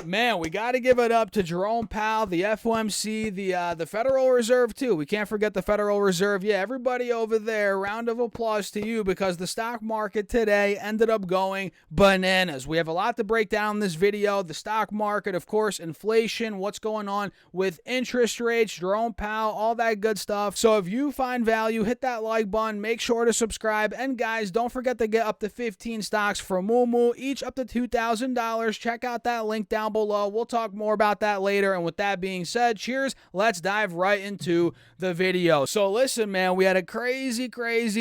Man, we got to give it up to Jerome Powell, the FOMC, the Federal Reserve, too. We can't forget the Federal Reserve. Yeah, everybody over there, round of applause to you because the stock market today ended up going bananas. We have a lot to break down in this video. The stock market, of course, inflation, what's going on with interest rates, Jerome Powell, all that good stuff. So if you find value, hit that like button, make sure to subscribe, and guys, don't forget to get up to 15 stocks from Moomoo, each up to $2,000. Check out that link down below. We'll talk more about that later. And with that being said, cheers. Let's dive right into the video. So listen, man, we had a crazy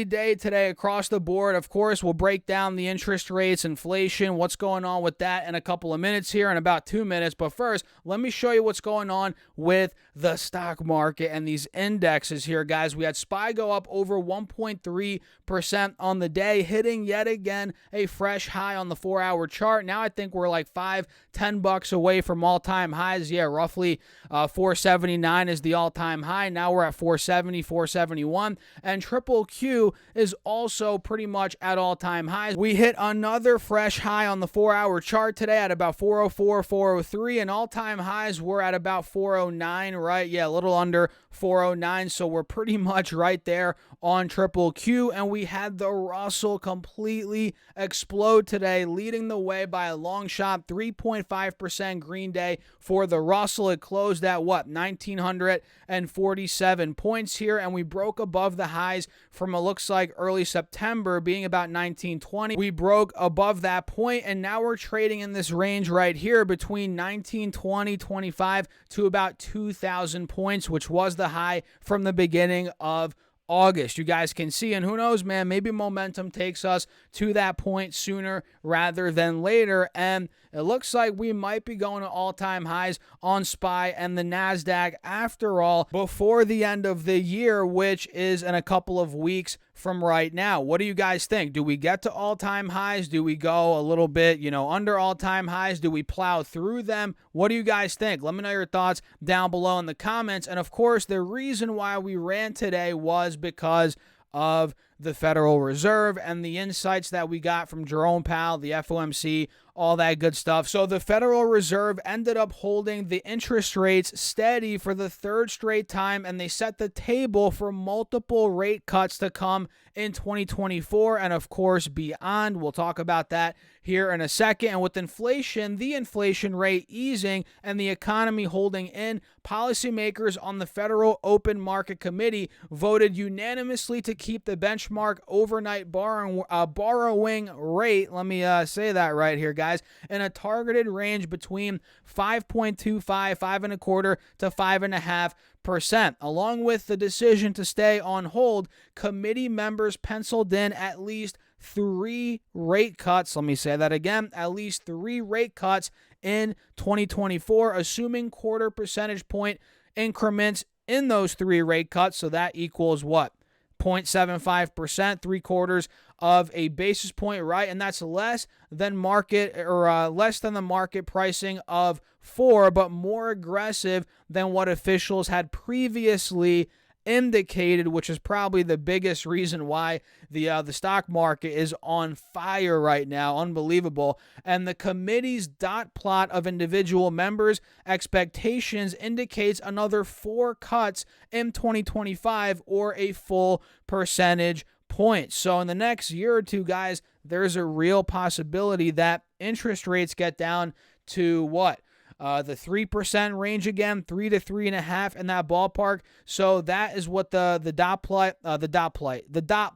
day today across the board. Of course, we'll break down the interest rates, inflation, what's going on with that in a couple of minutes here, in about 2 minutes. But first, let me show you what's going on with the stock market and these indexes here, guys. We had SPY go up over 1.3% on the day, hitting yet again a fresh high on the 4-hour chart. Now I think we're like $5-10 away from all-time highs. Yeah, roughly 479 is the all-time high. Now we're at 470, 471, and triple Q is also pretty much at all-time highs. We hit another fresh high on the 4-hour chart today at about 404, 403, and all-time highs were at about 409, right? Yeah, a little under 409, so we're pretty much right there on triple Q, and we had the Russell completely explode today, leading the way by a long shot, 3.5% green day for the Russell. It closed at what, 1,947 points here, and we broke above the highs from, it looks like, early September, being about 1920. We broke above that point, and now we're trading in this range right here between 1920-25 to about 2,000 points, which was the high from the beginning of August. You guys can see, and who knows, man, maybe momentum takes us to that point sooner rather than later, and it looks like we might be going to all-time highs on SPY and the NASDAQ after all before the end of the year, which is in a couple of weeks from right now. What do you guys think? Do we get to all-time highs? Do we go a little bit, under all-time highs? Do we plow through them? What do you guys think? Let me know your thoughts down below in the comments. And of course, the reason why we ran today was because of the Federal Reserve and the insights that we got from Jerome Powell, the FOMC, all that good stuff. So the Federal Reserve ended up holding the interest rates steady for the third straight time, and they set the table for multiple rate cuts to come in 2024 and, of course, beyond. We'll talk about that here in a second. And with inflation, the inflation rate easing and the economy holding in, policymakers on the Federal Open Market Committee voted unanimously to keep the benchmark overnight borrowing rate, let me say that right here, guys, in a targeted range between 5.25, 5.25 to 5.5%. Along with the decision to stay on hold, committee members penciled in at least 3 rate cuts. Let me say that again, at least 3 rate cuts in 2024, assuming quarter percentage point increments in those 3 rate cuts. So that equals what? 0.75%, 3/4 of a basis point, right? And that's less than market, or less than the market pricing of 4, but more aggressive than what officials had previously indicated, which is probably the biggest reason why the stock market is on fire right now. Unbelievable. And the committee's dot plot of individual members' expectations indicates another 4 cuts in 2025, or a full percentage point. So in the next year or two, guys, there's a real possibility that interest rates get down to what? The 3% range again, 3 to 3.5 in that ballpark. So that is what the dot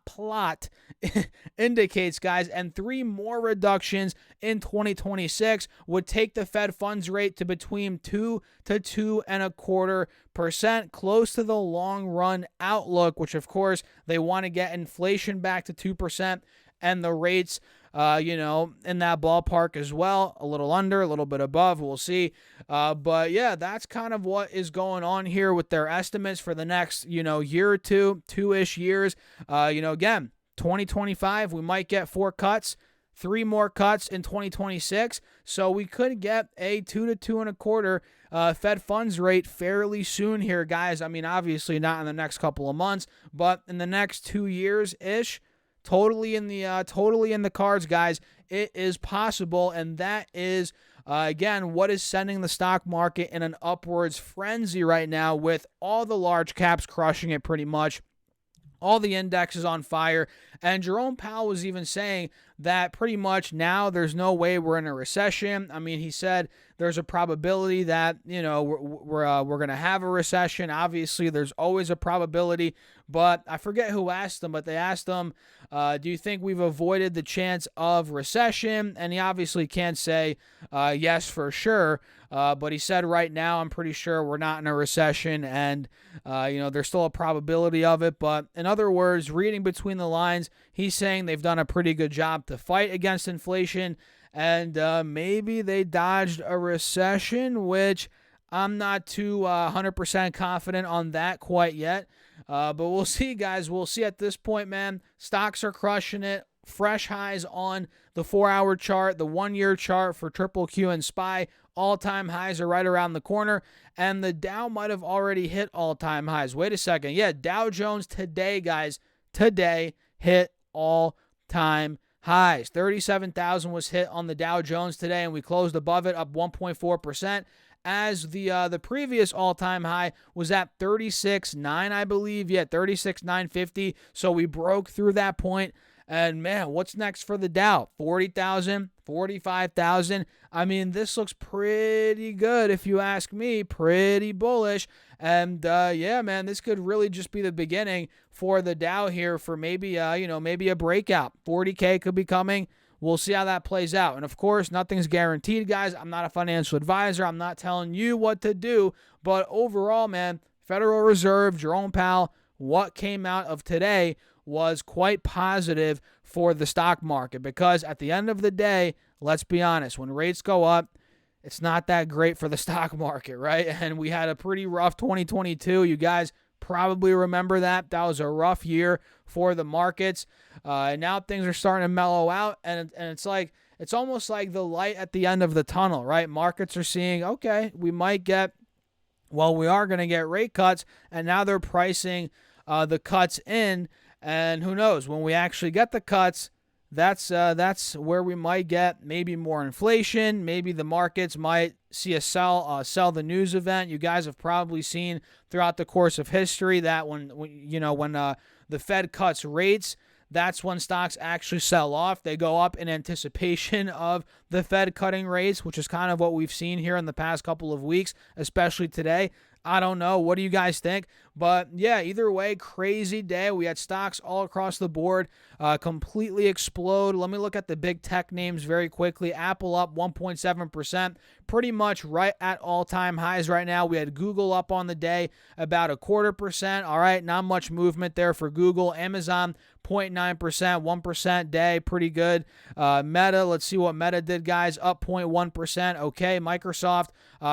plot indicates, guys. And 3 more reductions in 2026 would take the Fed funds rate to between 2 to 2.25%, close to the long run outlook, which of course they want to get inflation back to 2% and the rates in that ballpark as well, a little under, a little bit above, we'll see. But yeah, that's kind of what is going on here with their estimates for the next, year or two-ish years. Again, 2025, we might get 4 cuts, 3 more cuts in 2026. So we could get a 2 to 2.25 Fed funds rate fairly soon here, guys. I mean, obviously not in the next couple of months, but in the next 2 years-ish. Totally in the cards, guys. It is possible, and that is Again, what is sending the stock market in an upwards frenzy right now, with all the large caps crushing it pretty much? All the indexes on fire. And Jerome Powell was even saying that pretty much now there's no way we're in a recession. I mean, he said there's a probability that, we're going to have a recession. Obviously, there's always a probability. But I forget who asked him, but they asked him, do you think we've avoided the chance of recession? And he obviously can't say yes for sure. But he said right now, I'm pretty sure we're not in a recession, and, there's still a probability of it. But in other words, reading between the lines, he's saying they've done a pretty good job to fight against inflation, and maybe they dodged a recession, which I'm not too 100% confident on that quite yet. But we'll see, guys. We'll see at this point, man. Stocks are crushing it. Fresh highs on the 4-hour chart, the 1-year chart for Triple Q and SPY. All-time highs are right around the corner, and the Dow might have already hit all-time highs. Wait a second. Yeah, Dow Jones today, guys, today hit all-time highs. 37,000 was hit on the Dow Jones today, and we closed above it, up 1.4%. As the previous all-time high was at 36.9, I believe. Yeah, 36,950. So we broke through that point. And, man, what's next for the Dow? 40,000, 45,000. I mean, this looks pretty good if you ask me. Pretty bullish. And, yeah, man, this could really just be the beginning for the Dow here for maybe, maybe a breakout. 40K could be coming. We'll see how that plays out. And, of course, nothing's guaranteed, guys. I'm not a financial advisor. I'm not telling you what to do. But overall, man, Federal Reserve, Jerome Powell, what came out of today was quite positive for the stock market, because at the end of the day, let's be honest, when rates go up, it's not that great for the stock market, right? And we had a pretty rough 2022. You guys probably remember that. That was a rough year for the markets. And now things are starting to mellow out, and it's almost like the light at the end of the tunnel, right? Markets are seeing, okay, we are going to get rate cuts, and now they're pricing the cuts in. And who knows, when we actually get the cuts, that's where we might get maybe more inflation. Maybe the markets might see a sell the news event. You guys have probably seen throughout the course of history that when the Fed cuts rates, that's when stocks actually sell off. They go up in anticipation of the Fed cutting rates, which is kind of what we've seen here in the past couple of weeks, especially today. I don't know. What do you guys think? But yeah, either way, crazy day. We had stocks all across the board completely explode. Let me look at the big tech names very quickly. Apple up 1.7%, pretty much right at all-time highs right now. We had Google up on the day about 0.25%. All right, not much movement there for Google. Amazon 0.9%, 1% day, pretty good. Meta, let's see what Meta did, guys, up 0.1%. Okay, Microsoft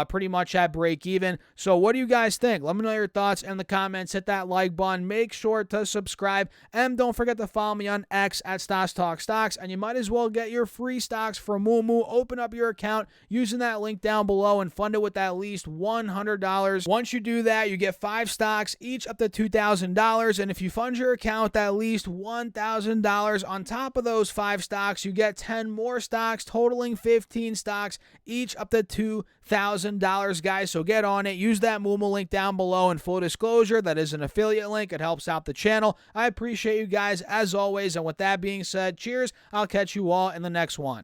pretty much at break even. So what do you guys think? Let me know your thoughts in the comments. Hit that like button. Make sure to subscribe, and don't forget to follow me on X at Stocks Talk Stocks. And you might as well get your free stocks from Moomoo. Open up your account using that link down below and fund it with at least $100. Once you do that, you get 5 stocks, each up to $2,000. And if you fund your account with at least $1,000 on top of those 5 stocks, you get 10 more stocks, totaling 15 stocks, each up to $2,000, guys. So get on it. Use that Moomoo link down below. And full disclosure, that is an affiliate link. It helps out the channel. I appreciate you guys as always. And with that being said, cheers. I'll catch you all in the next one.